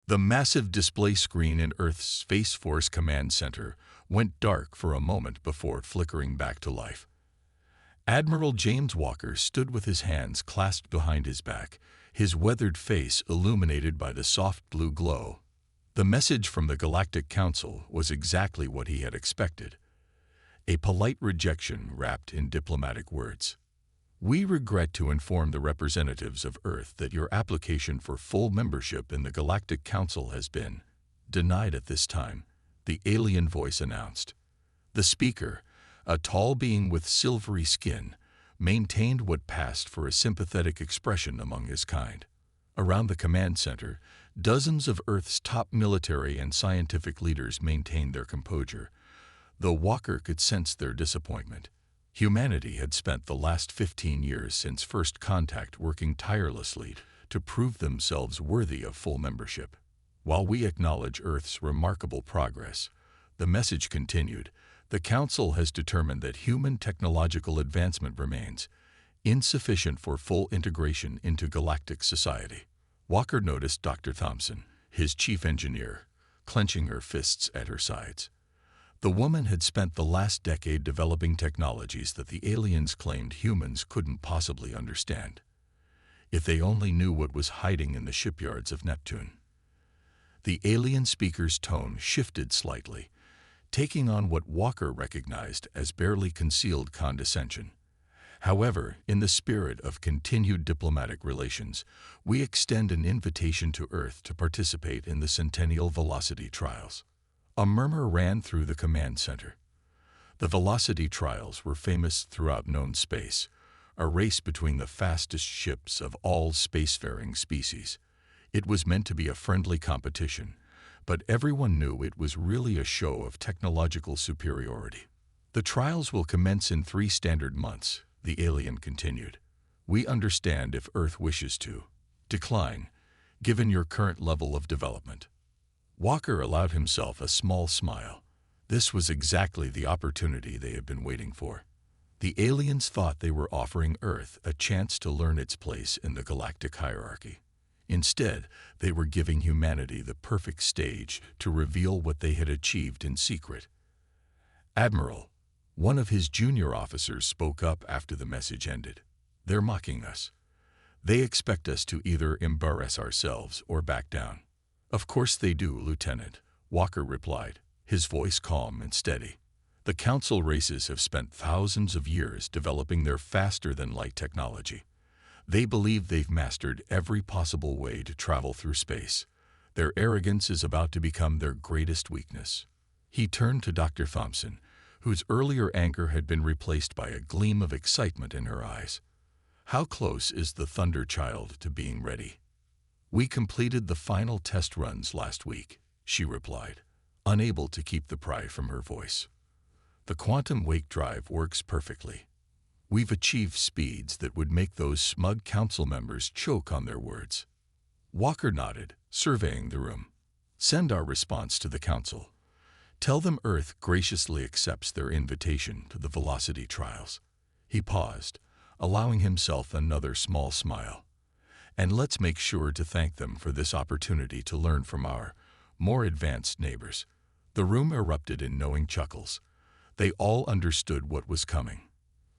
The massive display screen in Earth's Space Force Command Center went dark for a moment before flickering back to life. Admiral James Walker stood with his hands clasped behind his back, his weathered face illuminated by the soft blue glow. The message from the Galactic Council was exactly what he had expected. A polite rejection wrapped in diplomatic words. We regret to inform the representatives of Earth that your application for full membership in the Galactic Council has been denied at this time, the alien voice announced. The speaker, a tall being with silvery skin, maintained what passed for a sympathetic expression among his kind. Around the command center, dozens of Earth's top military and scientific leaders maintained their composure, though Walker could sense their disappointment. Humanity had spent the last 15 years since first contact working tirelessly to prove themselves worthy of full membership. While we acknowledge Earth's remarkable progress, the message continued, the Council has determined that human technological advancement remains insufficient for full integration into galactic society. Walker noticed Dr. Thompson, his chief engineer, clenching her fists at her sides. The woman had spent the last decade developing technologies that the aliens claimed humans couldn't possibly understand. If they only knew what was hiding in the shipyards of Neptune. The alien speaker's tone shifted slightly, taking on what Walker recognized as barely concealed condescension. However, in the spirit of continued diplomatic relations, we extend an invitation to Earth to participate in the Centennial Velocity Trials. A murmur ran through the command center. The velocity trials were famous throughout known space, a race between the fastest ships of all spacefaring species. It was meant to be a friendly competition, but everyone knew it was really a show of technological superiority. The trials will commence in 3 standard months, the alien continued. We understand if Earth wishes to decline, given your current level of development. Walker allowed himself a small smile. This was exactly the opportunity they had been waiting for. The aliens thought they were offering Earth a chance to learn its place in the galactic hierarchy. Instead, they were giving humanity the perfect stage to reveal what they had achieved in secret. Admiral, one of his junior officers spoke up after the message ended. They're mocking us. They expect us to either embarrass ourselves or back down. Of course they do, Lieutenant, Walker replied, his voice calm and steady. The Council races have spent thousands of years developing their faster-than-light technology. They believe they've mastered every possible way to travel through space. Their arrogance is about to become their greatest weakness. He turned to Dr. Thompson, whose earlier anger had been replaced by a gleam of excitement in her eyes. How close is the Thunder Child to being ready? We completed the final test runs last week, she replied, unable to keep the pride from her voice. The quantum wake drive works perfectly. We've achieved speeds that would make those smug council members choke on their words. Walker nodded, surveying the room. Send our response to the council. Tell them Earth graciously accepts their invitation to the velocity trials. He paused, allowing himself another small smile. And let's make sure to thank them for this opportunity to learn from our more advanced neighbors. The room erupted in knowing chuckles. They all understood what was coming.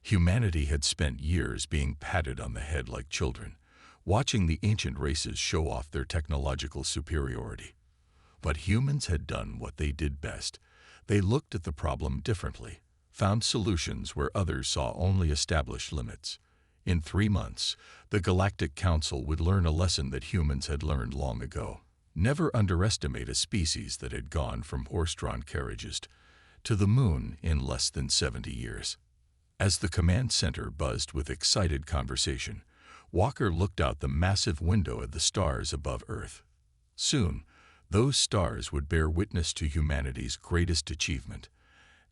Humanity had spent years being patted on the head like children, watching the ancient races show off their technological superiority. But humans had done what they did best. They looked at the problem differently, found solutions where others saw only established limits. In 3 months, the Galactic Council would learn a lesson that humans had learned long ago. Never underestimate a species that had gone from horse-drawn carriages to the moon in less than 70 years. As the command center buzzed with excited conversation, Walker looked out the massive window at the stars above Earth. Soon, those stars would bear witness to humanity's greatest achievement,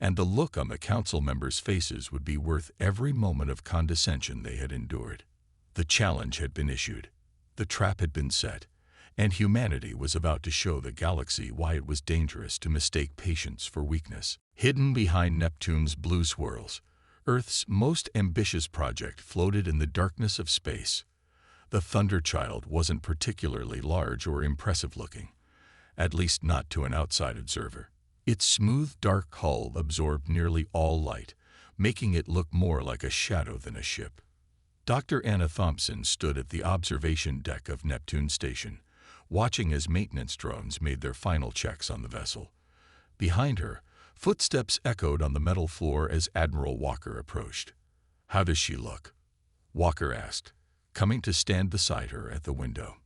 and the look on the council members' faces would be worth every moment of condescension they had endured. The challenge had been issued, the trap had been set, and humanity was about to show the galaxy why it was dangerous to mistake patience for weakness. Hidden behind Neptune's blue swirls, Earth's most ambitious project floated in the darkness of space. The Thunder Child wasn't particularly large or impressive looking, at least not to an outside observer. Its smooth, dark hull absorbed nearly all light, making it look more like a shadow than a ship. Dr. Anna Thompson stood at the observation deck of Neptune Station, watching as maintenance drones made their final checks on the vessel. Behind her, footsteps echoed on the metal floor as Admiral Walker approached. "How does she look?" Walker asked, coming to stand beside her at the window.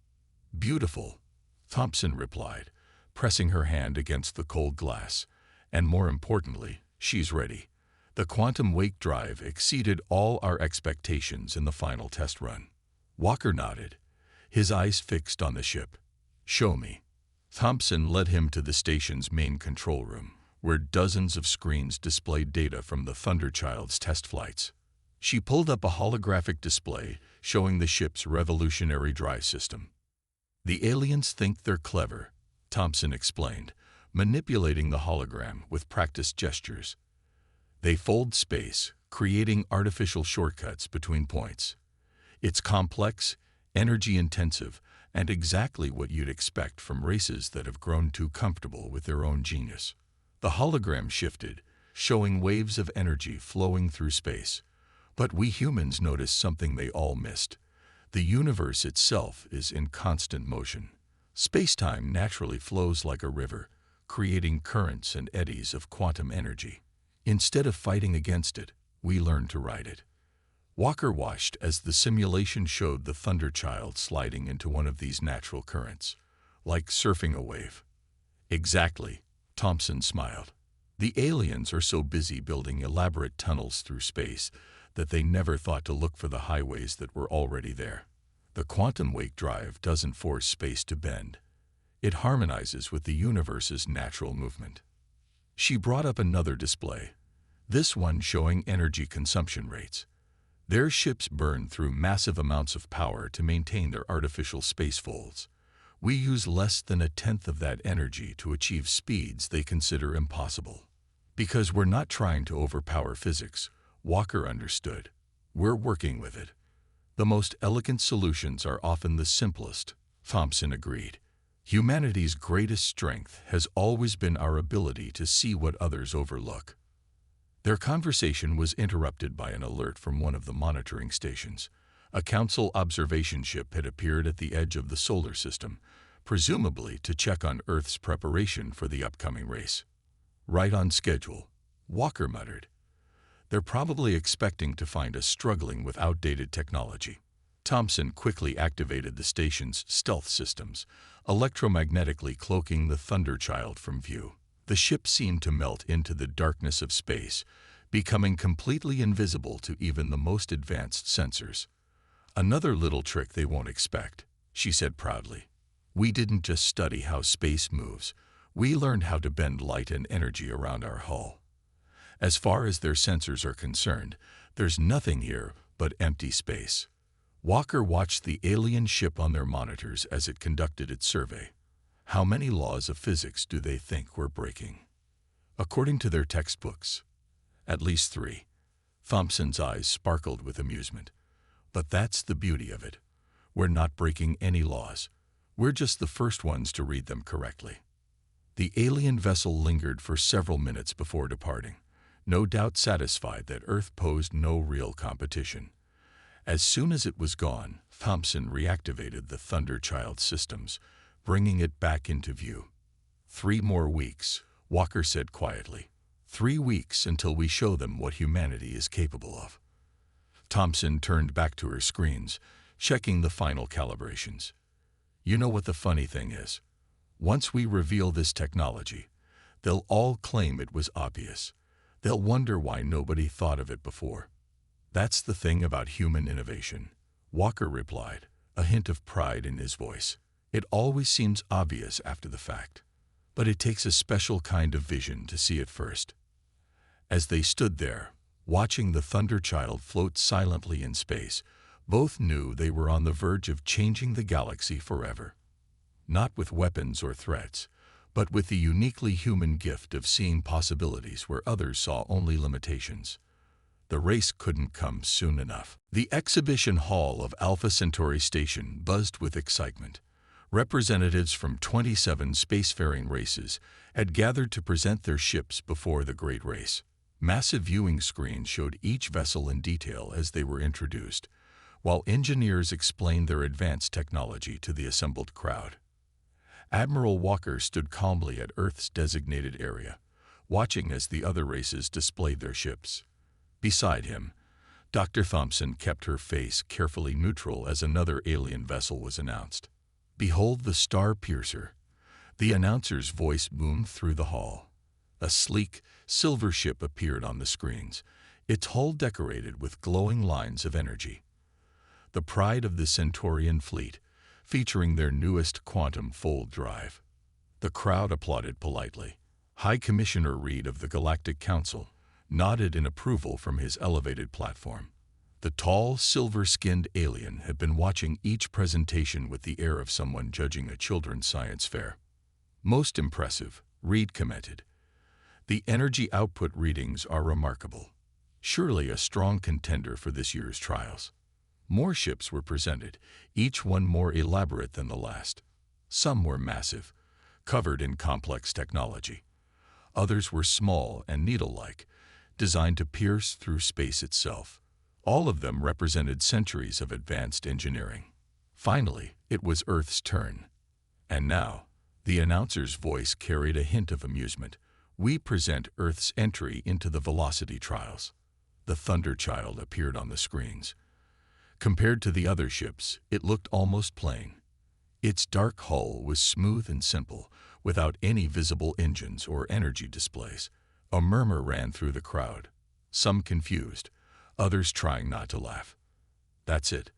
"Beautiful," Thompson replied, pressing her hand against the cold glass. "And more importantly, she's ready." The quantum wake drive exceeded all our expectations in the final test run. Walker nodded, his eyes fixed on the ship. "Show me." Thompson led him to the station's main control room, where dozens of screens displayed data from the Thunderchild's test flights. She pulled up a holographic display showing the ship's revolutionary drive system. "The aliens think they're clever," Thompson explained, manipulating the hologram with practiced gestures. "They fold space, creating artificial shortcuts between points. It's complex, energy-intensive, and exactly what you'd expect from races that have grown too comfortable with their own genius." The hologram shifted, showing waves of energy flowing through space. But we humans noticed something they all missed. The universe itself is in constant motion. Space-time naturally flows like a river, creating currents and eddies of quantum energy. Instead of fighting against it, we learn to ride it. Walker watched as the simulation showed the Thunderchild sliding into one of these natural currents, like surfing a wave. "Exactly," Thompson smiled. "The aliens are so busy building elaborate tunnels through space that they never thought to look for the highways that were already there. The quantum wake drive doesn't force space to bend. It harmonizes with the universe's natural movement." She brought up another display, this one showing energy consumption rates. Their ships burn through massive amounts of power to maintain their artificial space folds. We use less than a tenth of that energy to achieve speeds they consider impossible. Because we're not trying to overpower physics, Walker understood. We're working with it. The most elegant solutions are often the simplest, Thompson agreed. Humanity's greatest strength has always been our ability to see what others overlook. Their conversation was interrupted by an alert from one of the monitoring stations. A Council observation ship had appeared at the edge of the solar system, presumably to check on Earth's preparation for the upcoming race. "Right on schedule," Walker muttered. "They're probably expecting to find us struggling with outdated technology." Thompson quickly activated the station's stealth systems, electromagnetically cloaking the Thunderchild from view. The ship seemed to melt into the darkness of space, becoming completely invisible to even the most advanced sensors. "Another little trick they won't expect," she said proudly. "We didn't just study how space moves, we learned how to bend light and energy around our hull. As far as their sensors are concerned, there's nothing here but empty space." Walker watched the alien ship on their monitors as it conducted its survey. How many laws of physics do they think we're breaking? According to their textbooks, at least 3. Thompson's eyes sparkled with amusement. But that's the beauty of it. We're not breaking any laws. We're just the first ones to read them correctly. The alien vessel lingered for several minutes before departing, no doubt satisfied that Earth posed no real competition. As soon as it was gone, Thompson reactivated the Thunderchild systems, bringing it back into view. 3 more weeks, Walker said quietly. 3 weeks until we show them what humanity is capable of. Thompson turned back to her screens, checking the final calibrations. "You know what the funny thing is? Once we reveal this technology, they'll all claim it was obvious. They'll wonder why nobody thought of it before." "That's the thing about human innovation," Walker replied, a hint of pride in his voice. "It always seems obvious after the fact. But it takes a special kind of vision to see it first." As they stood there, watching the Thunderchild float silently in space, both knew they were on the verge of changing the galaxy forever. Not with weapons or threats, but with the uniquely human gift of seeing possibilities where others saw only limitations. The race couldn't come soon enough. The exhibition hall of Alpha Centauri Station buzzed with excitement. Representatives from 27 spacefaring races had gathered to present their ships before the Great Race. Massive viewing screens showed each vessel in detail as they were introduced, while engineers explained their advanced technology to the assembled crowd. Admiral Walker stood calmly at Earth's designated area, watching as the other races displayed their ships. Beside him, Dr. Thompson kept her face carefully neutral as another alien vessel was announced. "Behold the Star Piercer," the announcer's voice boomed through the hall. A sleek, silver ship appeared on the screens, its hull decorated with glowing lines of energy. The pride of the Centaurian fleet, featuring their newest quantum fold drive. The crowd applauded politely. High Commissioner Reed of the Galactic Council nodded in approval from his elevated platform. The tall, silver-skinned alien had been watching each presentation with the air of someone judging a children's science fair. "Most impressive," Reed commented. "The energy output readings are remarkable. Surely a strong contender for this year's trials." More ships were presented, each one more elaborate than the last. Some were massive, covered in complex technology. Others were small and needle-like, designed to pierce through space itself. All of them represented centuries of advanced engineering. Finally, it was Earth's turn. And now, the announcer's voice carried a hint of amusement. "We present Earth's entry into the velocity trials." The Thunder Child appeared on the screens. Compared to the other ships, it looked almost plain. Its dark hull was smooth and simple, without any visible engines or energy displays. A murmur ran through the crowd, some confused, others trying not to laugh. "That's it,"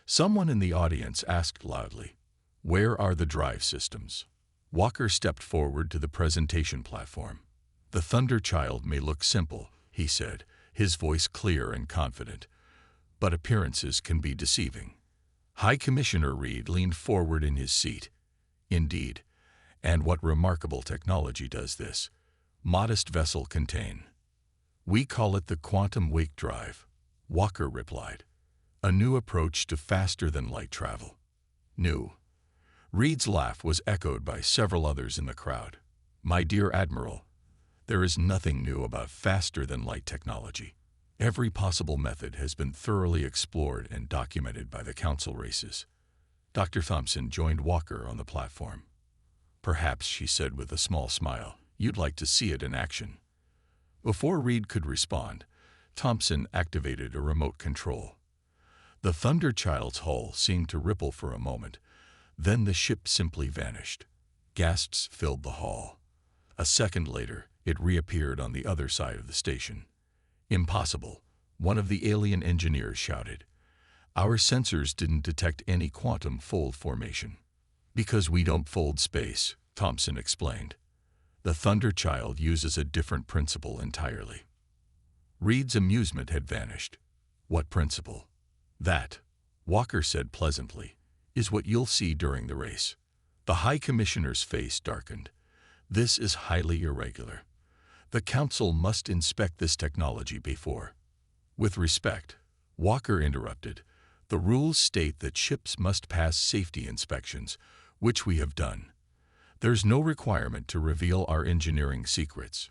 someone in the audience asked loudly. "Where are the drive systems?" Walker stepped forward to the presentation platform. "The Thunder Child may look simple," he said, his voice clear and confident, "but appearances can be deceiving." High Commissioner Reed leaned forward in his seat. "Indeed, and what remarkable technology does this modest vessel contain?" "We call it the quantum wake drive," Walker replied. "A new approach to faster-than-light travel." "New?" Reed's laugh was echoed by several others in the crowd. "My dear Admiral, there is nothing new about faster-than-light technology. Every possible method has been thoroughly explored and documented by the Council races." Dr. Thompson joined Walker on the platform. "Perhaps," she said with a small smile, "you'd like to see it in action." Before Reed could respond, Thompson activated a remote control. The Thunder Child's hull seemed to ripple for a moment, then the ship simply vanished. Gasps filled the hall. A second later, it reappeared on the other side of the station. "Impossible," one of the alien engineers shouted. "Our sensors didn't detect any quantum fold formation." "Because we don't fold space," Thompson explained. "The Thunder Child uses a different principle entirely." Reed's amusement had vanished. "What principle?" "That," Walker said pleasantly, "is what you'll see during the race." The High Commissioner's face darkened. "This is highly irregular. The Council must inspect this technology before." "With respect," Walker interrupted, "the rules state that ships must pass safety inspections, which we have done. There's no requirement to reveal our engineering secrets."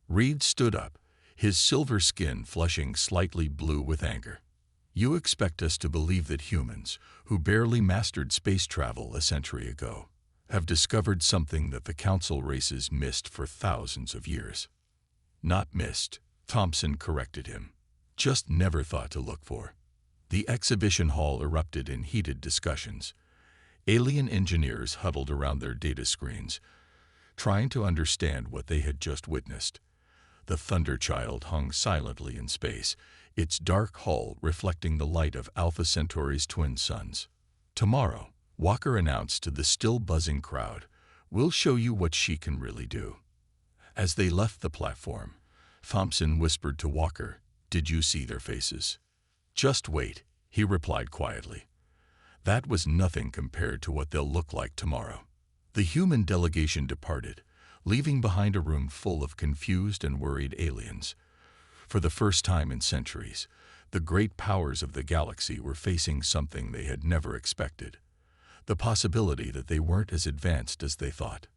Reed stood up, his silver skin flushing slightly blue with anger. "You expect us to believe that humans, who barely mastered space travel a century ago, have discovered something that the Council races missed for thousands of years." "Not missed," Thompson corrected him. "Just never thought to look for." The exhibition hall erupted in heated discussions. Alien engineers huddled around their data screens, trying to understand what they had just witnessed. The Thunder Child hung silently in space, its dark hull reflecting the light of Alpha Centauri's twin suns. "Tomorrow," Walker announced to the still buzzing crowd, "we'll show you what she can really do." As they left the platform, Thompson whispered to Walker, "Did you see their faces?" "Just wait," he replied quietly. "That was nothing compared to what they'll look like tomorrow." The human delegation departed, leaving behind a room full of confused and worried aliens. For the first time in centuries, the great powers of the galaxy were facing something they had never expected. the possibility that they weren't as advanced as they thought.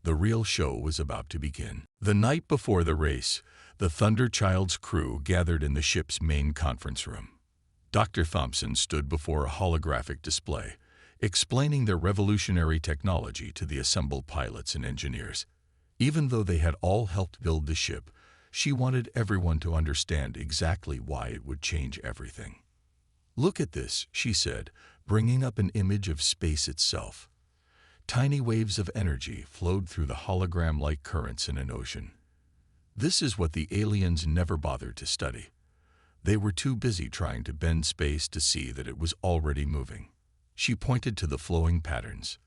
The real show was about to begin. The night before the race, the Thunderchild's crew gathered in the ship's main conference room. Dr. Thompson stood before a holographic display, explaining their revolutionary technology to the assembled pilots and engineers. Even though they had all helped build the ship, she wanted everyone to understand exactly why it would change everything. "Look at this," she said, bringing up an image of space itself. Tiny waves of energy flowed through the hologram-like currents in an ocean. This is what the aliens never bothered to study. They were too busy trying to bend space to see that it was already moving. She pointed to the flowing patterns.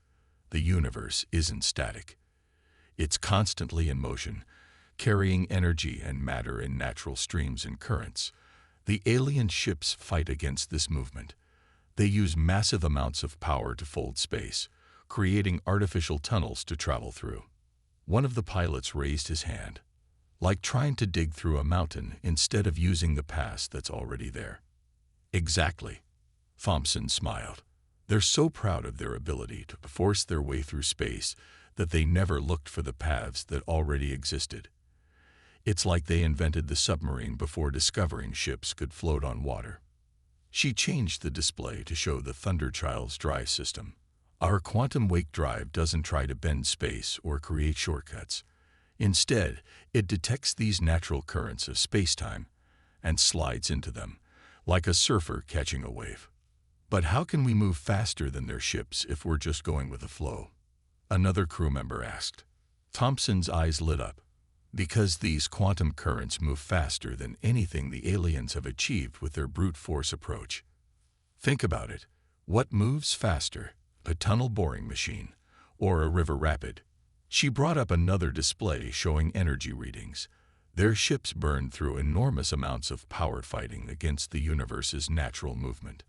The universe isn't static. It's constantly in motion, carrying energy and matter in natural streams and currents. The alien ships fight against this movement. They use massive amounts of power to fold space, creating artificial tunnels to travel through. One of the pilots raised his hand, like trying to dig through a mountain instead of using the pass that's already there. "Exactly," Thompson smiled. "They're so proud of their ability to force their way through space that they never looked for the paths that already existed. It's like they invented the submarine before discovering ships could float on water." She changed the display to show the Thunderchild's drive system. "Our quantum wake drive doesn't try to bend space or create shortcuts. Instead, it detects these natural currents of space-time and slides into them, like a surfer catching a wave." "But how can we move faster than their ships if we're just going with the flow?" another crew member asked. Thompson's eyes lit up. "Because these quantum currents move faster than anything the aliens have achieved with their brute force approach. Think about it. What moves faster? A tunnel boring machine or a river rapid?" She brought up another display showing energy readings. Their ships burned through enormous amounts of power fighting against the universe's natural movement.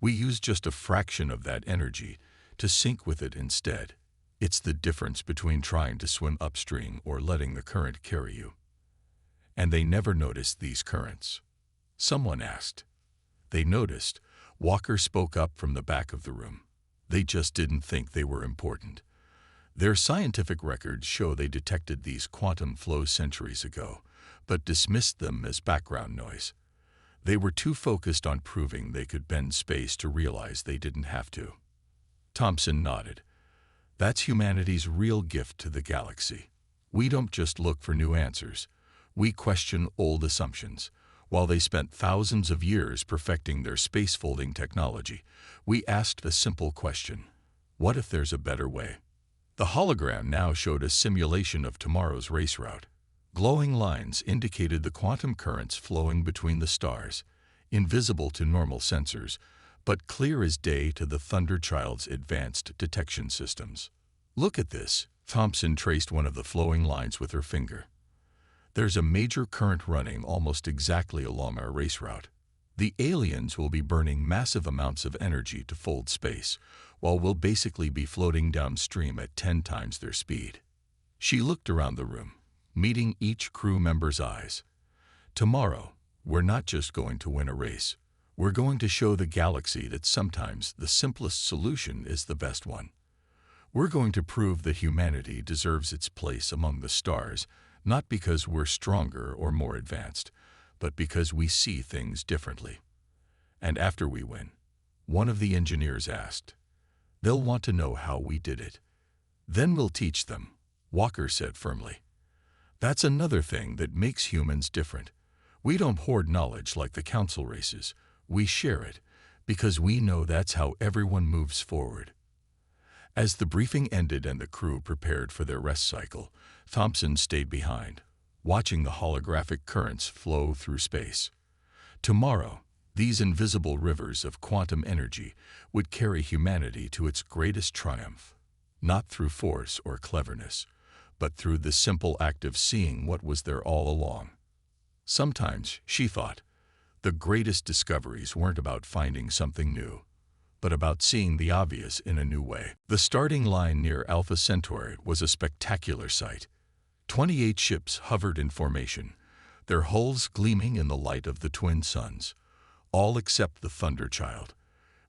We use just a fraction of that energy to sync with it instead. It's the difference between trying to swim upstream or letting the current carry you. "And they never noticed these currents?" someone asked. "They noticed," Walker spoke up from the back of the room. "They just didn't think they were important. Their scientific records show they detected these quantum flows centuries ago, but dismissed them as background noise. They were too focused on proving they could bend space to realize they didn't have to." Thompson nodded. "That's humanity's real gift to the galaxy. We don't just look for new answers. We question old assumptions. While they spent thousands of years perfecting their space-folding technology, we asked a simple question: what if there's a better way?" The hologram now showed a simulation of tomorrow's race route. Glowing lines indicated the quantum currents flowing between the stars, invisible to normal sensors, but clear as day to the Thunderchild's advanced detection systems. "Look at this," Thompson traced one of the flowing lines with her finger. "There's a major current running almost exactly along our race route. The aliens will be burning massive amounts of energy to fold space, while we'll basically be floating downstream at 10 times their speed." She looked around the room, meeting each crew member's eyes. "Tomorrow, we're not just going to win a race. We're going to show the galaxy that sometimes the simplest solution is the best one. We're going to prove that humanity deserves its place among the stars, not because we're stronger or more advanced, but because we see things differently." "And after we win?" one of the engineers asked. "They'll want to know how we did it." "Then we'll teach them," Walker said firmly. "That's another thing that makes humans different. We don't hoard knowledge like the council races. We share it, because we know that's how everyone moves forward." As the briefing ended and the crew prepared for their rest cycle, Thompson stayed behind, watching the holographic currents flow through space. Tomorrow, these invisible rivers of quantum energy would carry humanity to its greatest triumph, not through force or cleverness, but through the simple act of seeing what was there all along. Sometimes, she thought, the greatest discoveries weren't about finding something new, but about seeing the obvious in a new way. The starting line near Alpha Centauri was a spectacular sight. 28 ships hovered in formation, their hulls gleaming in the light of the twin suns, all except the Thunderchild,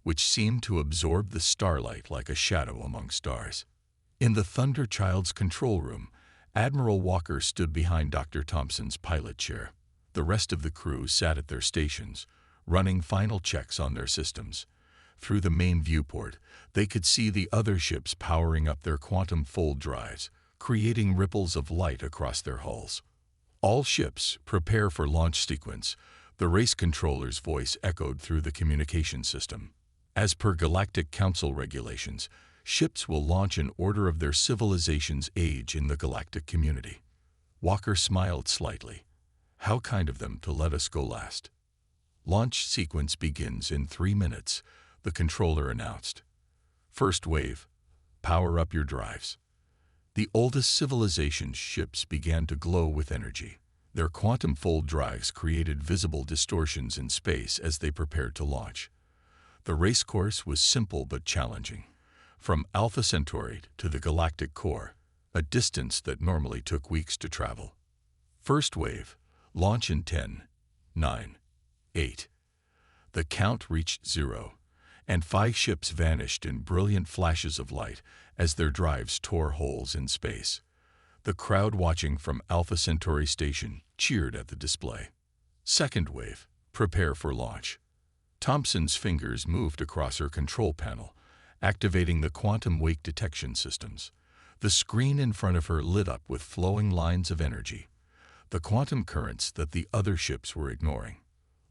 which seemed to absorb the starlight like a shadow among stars. In the Thunder Child's control room, Admiral Walker stood behind Dr. Thompson's pilot chair. The rest of the crew sat at their stations, running final checks on their systems. Through the main viewport, they could see the other ships powering up their quantum fold drives, creating ripples of light across their hulls. All ships, prepare for launch sequence, the race controller's voice echoed through the communication system. As per Galactic Council regulations, ships will launch in order of their civilization's age in the galactic community. Walker smiled slightly. How kind of them to let us go last. Launch sequence begins in 3 minutes, the controller announced. First wave, power up your drives. The oldest civilization's ships began to glow with energy. Their quantum fold drives created visible distortions in space as they prepared to launch. The race course was simple but challenging. From Alpha Centauri to the galactic core, a distance that normally took weeks to travel. First wave, launch in 10, 9, 8. The count reached 0, and 5 ships vanished in brilliant flashes of light as their drives tore holes in space. The crowd watching from Alpha Centauri station cheered at the display. Second wave, prepare for launch. Thompson's fingers moved across her control panel, activating the quantum wake detection systems. The screen in front of her lit up with flowing lines of energy, the quantum currents that the other ships were ignoring.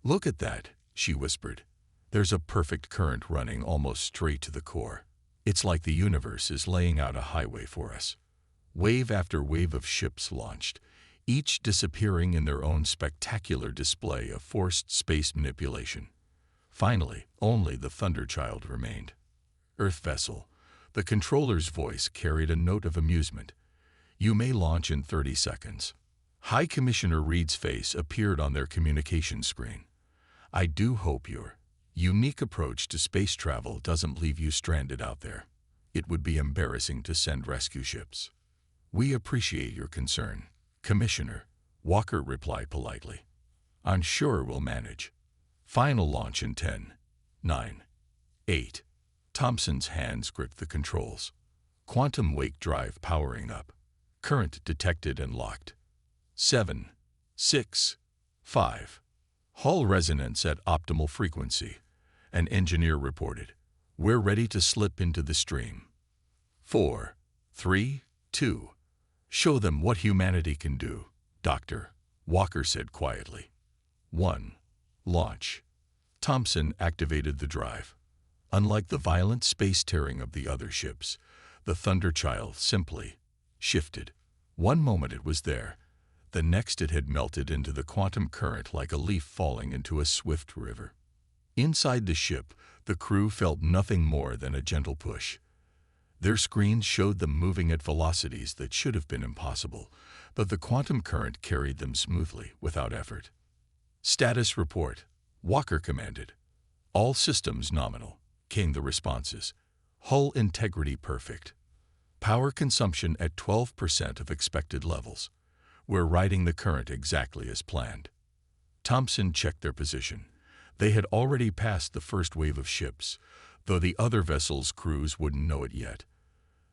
Look at that, she whispered. There's a perfect current running almost straight to the core. It's like the universe is laying out a highway for us. Wave after wave of ships launched, each disappearing in their own spectacular display of forced space manipulation. Finally, only the Thunderchild remained. Earth vessel. The controller's voice carried a note of amusement. You may launch in 30 seconds. High Commissioner Reed's face appeared on their communication screen. I do hope your unique approach to space travel doesn't leave you stranded out there. It would be embarrassing to send rescue ships. We appreciate your concern, Commissioner, Walker replied politely. I'm sure we'll manage. Final launch in 10, 9, 8. Thompson's hands gripped the controls. Quantum wake drive powering up. Current detected and locked. 7, 6, 5. Hull resonance at optimal frequency. An engineer reported. We're ready to slip into the stream. 4, 3, 2. Show them what humanity can do, Doctor, Walker said quietly. 1. Launch. Thompson activated the drive. Unlike the violent space tearing of the other ships, the Thunderchild simply shifted. One moment it was there, the next it had melted into the quantum current like a leaf falling into a swift river. Inside the ship, the crew felt nothing more than a gentle push. Their screens showed them moving at velocities that should have been impossible, but the quantum current carried them smoothly, without effort. Status report, Walker commanded. All systems nominal, came the responses. Hull integrity perfect. Power consumption at 12% of expected levels. We're riding the current exactly as planned. Thompson checked their position. They had already passed the first wave of ships, though the other vessels' crews wouldn't know it yet.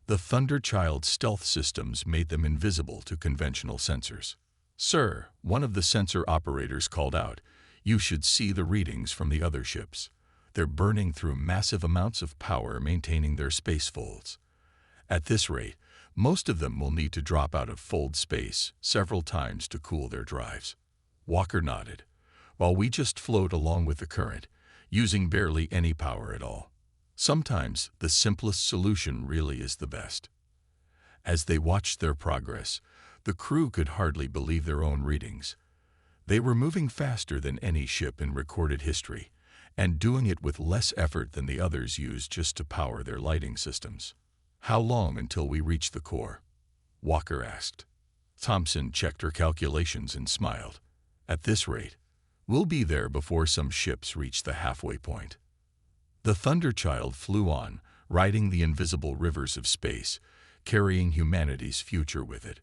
The Thunderchild's stealth systems made them invisible to conventional sensors. Sir, one of the sensor operators called out, you should see the readings from the other ships. They're burning through massive amounts of power maintaining their space folds. At this rate, most of them will need to drop out of fold space several times to cool their drives. Walker nodded. While we just float along with the current, using barely any power at all. Sometimes the simplest solution really is the best. As they watched their progress, the crew could hardly believe their own readings. They were moving faster than any ship in recorded history, and doing it with less effort than the others used just to power their lighting systems. How long until we reach the core? Walker asked. Thompson checked her calculations and smiled. At this rate, we'll be there before some ships reach the halfway point. The Thunderchild flew on, riding the invisible rivers of space, carrying humanity's future with it.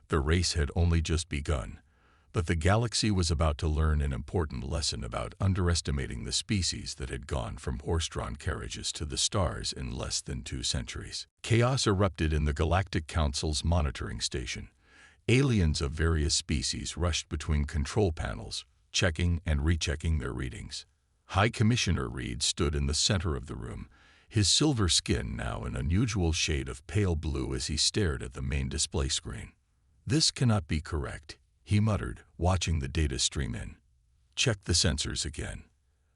The race had only just begun, But the galaxy was about to learn an important lesson about underestimating the species that had gone from horse-drawn carriages to the stars in less than 2 centuries. Chaos erupted in the Galactic Council's monitoring station. Aliens of various species rushed between control panels, checking and rechecking their readings. High Commissioner Reed stood in the center of the room, his silver skin now an unusual shade of pale blue as he stared at the main display screen. "This cannot be correct," he muttered, watching the data stream in. "Check the sensors again."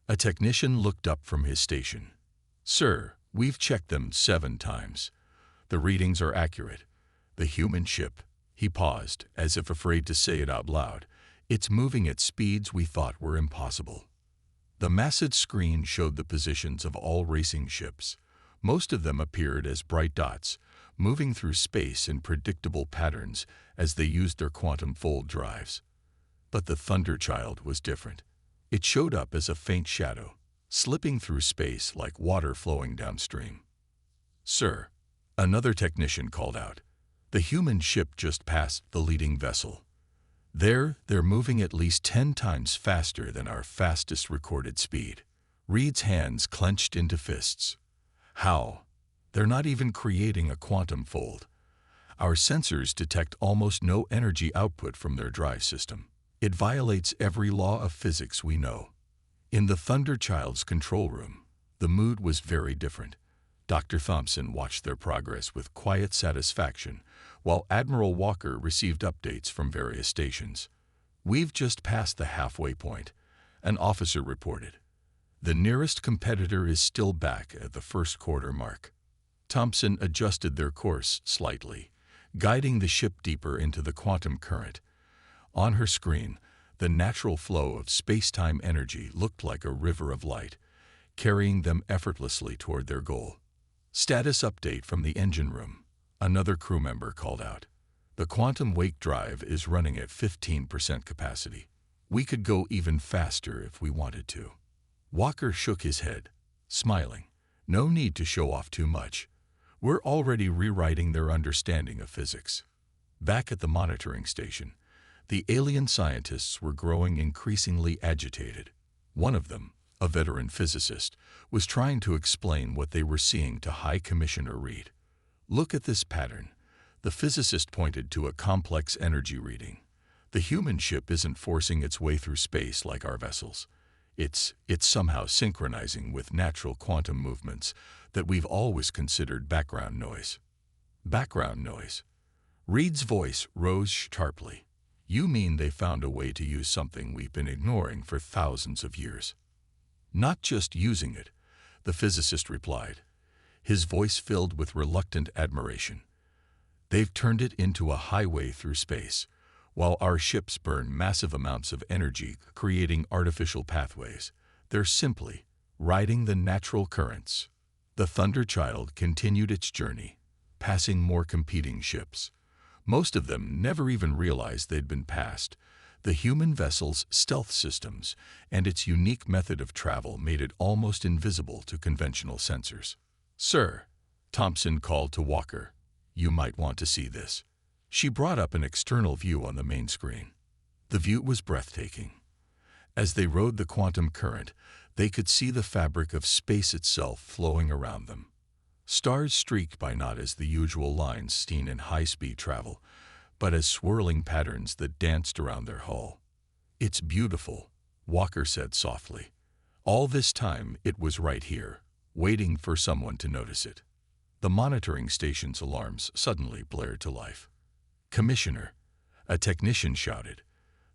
A technician looked up from his station. "Sir, we've checked them 7 times. The readings are accurate. The human ship," he paused, as if afraid to say it out loud, "it's moving at speeds we thought were impossible." The massive screen showed the positions of all racing ships. Most of them appeared as bright dots, moving through space in predictable patterns as they used their quantum fold drives. But the Thunderchild was different. It showed up as a faint shadow, slipping through space like water flowing downstream. "Sir," another technician called out, "the human ship just passed the leading vessel. They're moving at least 10 times faster than our fastest recorded speed." Reed's hands clenched into fists. "How? They're not even creating a quantum fold. Our sensors detect almost no energy output from their drive system. It violates every law of physics we know." In the Thunderchild's control room, the mood was very different. Dr. Thompson watched their progress with quiet satisfaction, while Admiral Walker received updates from various stations. "We've just passed the halfway point," an officer reported. "The nearest competitor is still back at the first quarter mark." Thompson adjusted their course slightly, guiding the ship deeper into the quantum current. On her screen, the natural flow of space-time energy looked like a river of light, carrying them effortlessly toward their goal. "Status update from the engine room," another crew member called out. "The quantum wake drive is running at 15% capacity. We could go even faster if we wanted to." Walker shook his head, smiling. "No need to show off too much. We're already rewriting their understanding of physics." Back at the monitoring station, the alien scientists were growing increasingly agitated. One of them, a veteran physicist, was trying to explain what they were seeing to High Commissioner Reed. "Look at this pattern." The physicist pointed to a complex energy reading. "The human ship isn't forcing its way through space like our vessels. It's somehow synchronizing with natural quantum movements that we've always considered background noise." "Background noise?" Reed's voice rose sharply. "You mean they found a way to use something we've been ignoring for thousands of years?" "Not just using it," the physicist replied, his voice filled with reluctant admiration. "They've turned it into a highway through space, while our ships burn massive amounts of energy creating artificial pathways. They're simply riding the natural currents." The Thunderchild continued its journey, passing more competing ships. Most of them never even realized they'd been passed. The human vessel's stealth systems and its unique method of travel made it almost invisible to conventional sensors. "Sir," Thompson called to Walker, "you might want to see this." She brought up an external view on the main screen. The view was breathtaking. As they rode the quantum current, they could see the fabric of space itself flowing around them. Stars streaked by not as the usual lines seen in high-speed travel, but as swirling patterns that danced around their hull. "It's beautiful," Walker said softly. "All this time it was right here, waiting for someone to notice it." The monitoring station's alarms suddenly blared to life. "Commissioner," a technician shouted,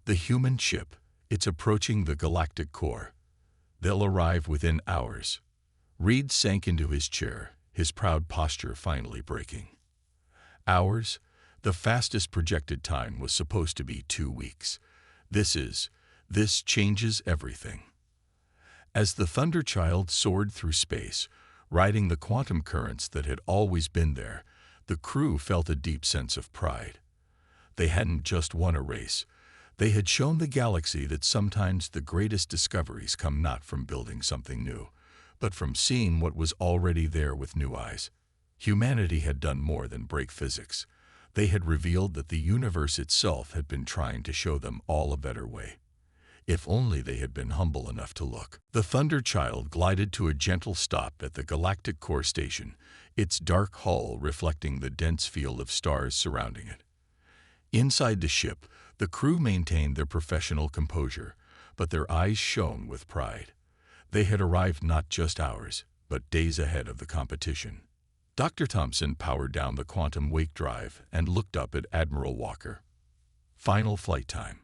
"the human ship, it's approaching the galactic core. They'll arrive within hours." Reed sank into his chair, his proud posture finally breaking. Hours? The fastest projected time was supposed to be 2 weeks. This changes everything. As the Thunderchild soared through space, riding the quantum currents that had always been there, the crew felt a deep sense of pride. They hadn't just won a race. They had shown the galaxy that sometimes the greatest discoveries come not from building something new, but from seeing what was already there with new eyes. Humanity had done more than break physics. They had revealed that the universe itself had been trying to show them all a better way. If only they had been humble enough to look. The Thunder Child glided to a gentle stop at the Galactic core station, its dark hull reflecting the dense field of stars surrounding it. Inside the ship, the crew maintained their professional composure, but their eyes shone with pride. They had arrived not just hours, but days ahead of the competition. Dr. Thompson powered down the quantum wake drive and looked up at Admiral Walker. Final flight time.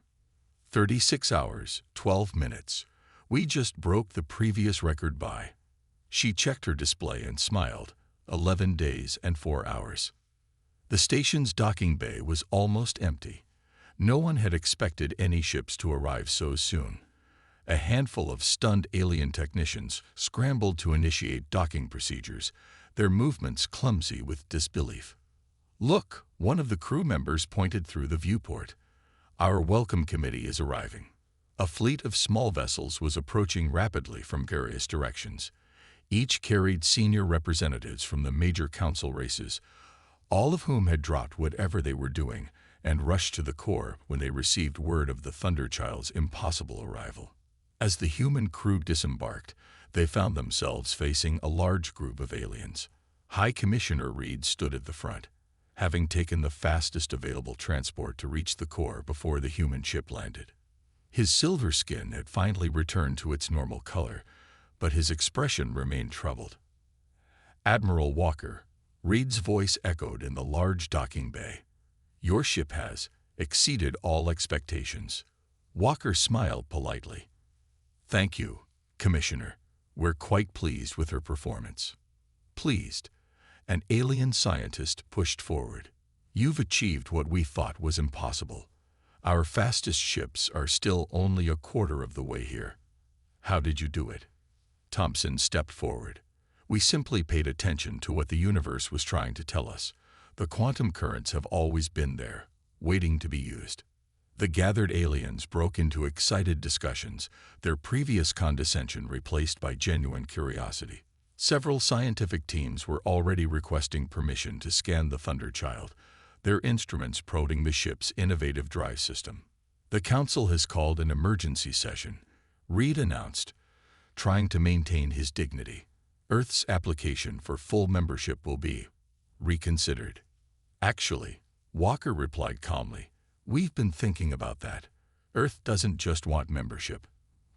36 hours, 12 minutes. We just broke the previous record by. She checked her display and smiled. 11 days and 4 hours. The station's docking bay was almost empty. No one had expected any ships to arrive so soon. A handful of stunned alien technicians scrambled to initiate docking procedures, their movements clumsy with disbelief. "Look," one of the crew members pointed through the viewport. "Our welcome committee is arriving." A fleet of small vessels was approaching rapidly from various directions. Each carried senior representatives from the major council races, all of whom had dropped whatever they were doing and rushed to the core when they received word of the Thunderchild's impossible arrival. As the human crew disembarked, they found themselves facing a large group of aliens. High Commissioner Reed stood at the front, having taken the fastest available transport to reach the core before the human ship landed. His silver skin had finally returned to its normal color, but his expression remained troubled. "Admiral Walker," Reed's voice echoed in the large docking bay. "Your ship has exceeded all expectations." Walker smiled politely. "Thank you, Commissioner. We're quite pleased with her performance." "Pleased?" An alien scientist pushed forward. "You've achieved what we thought was impossible. Our fastest ships are still only a quarter of the way here." "How did you do it?" Thompson stepped forward. "We simply paid attention to what the universe was trying to tell us. The quantum currents have always been there, waiting to be used." The gathered aliens broke into excited discussions, their previous condescension replaced by genuine curiosity. Several scientific teams were already requesting permission to scan the Thunderchild, their instruments probing the ship's innovative drive system. "The Council has called an emergency session," Reed announced, trying to maintain his dignity. "Earth's application for full membership will be reconsidered." "Actually," Walker replied calmly, "we've been thinking about that. Earth doesn't just want membership.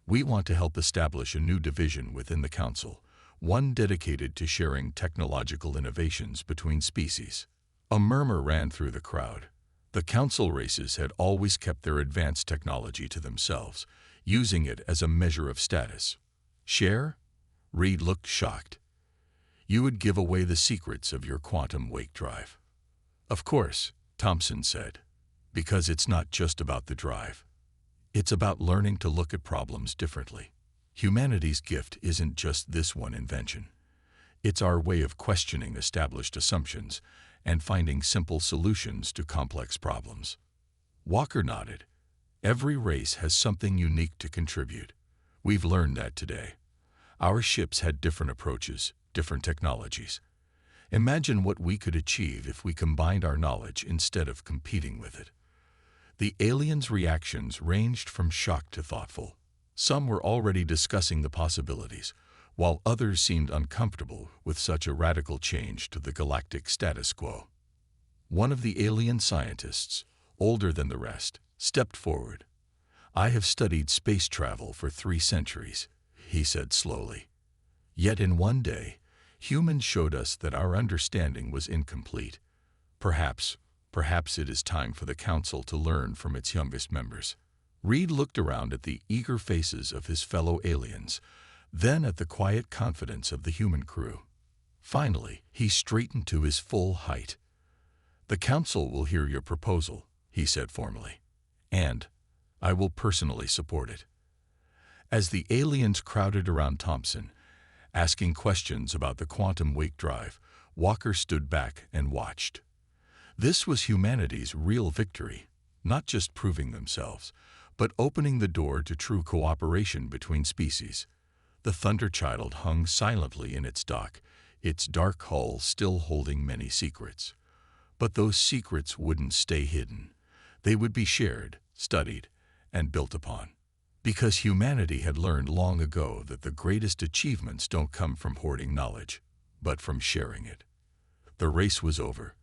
We want to help establish a new division within the Council, one dedicated to sharing technological innovations between species." A murmur ran through the crowd. The Council races had always kept their advanced technology to themselves, using it as a measure of status. "Share?" Reed looked shocked. "You would give away the secrets of your quantum wake drive." "Of course," Thompson said, "because it's not just about the drive. It's about learning to look at problems differently. Humanity's gift isn't just this one invention. It's our way of questioning established assumptions and finding simple solutions to complex problems." Walker nodded. "Every race has something unique to contribute. We've learned that today. Our ships had different approaches, different technologies. Imagine what we could achieve if we combined our knowledge instead of competing with it." The aliens' reactions ranged from shock to thoughtful. Some were already discussing the possibilities, while others seemed uncomfortable with such a radical change to the galactic status quo. One of the alien scientists, older than the rest, stepped forward. "I have studied space travel for 3 centuries, he said slowly. "Yet in one day, humans showed us that our understanding was incomplete. Perhaps it is time for the Council to learn from its youngest members." Reed looked around at the eager faces of his fellow aliens, then at the quiet confidence of the human crew. Finally, he straightened to his full height. "The Council will hear your proposal," he said formally, "and I will personally support it." As the aliens crowded around Thompson, asking questions about the quantum wake drive, Walker stood back and watched. This was humanity's real victory, not just proving themselves, but opening the door to true cooperation between species. The Thunderchild hung silently in its dock, its dark hull still holding many secrets. But those secrets wouldn't stay hidden. They would be shared, studied, and built upon. Because humanity had learned long ago that the greatest achievements don't come from hoarding knowledge, but from sharing it. The race was over,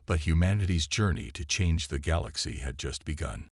but humanity's journey to change the galaxy had just begun.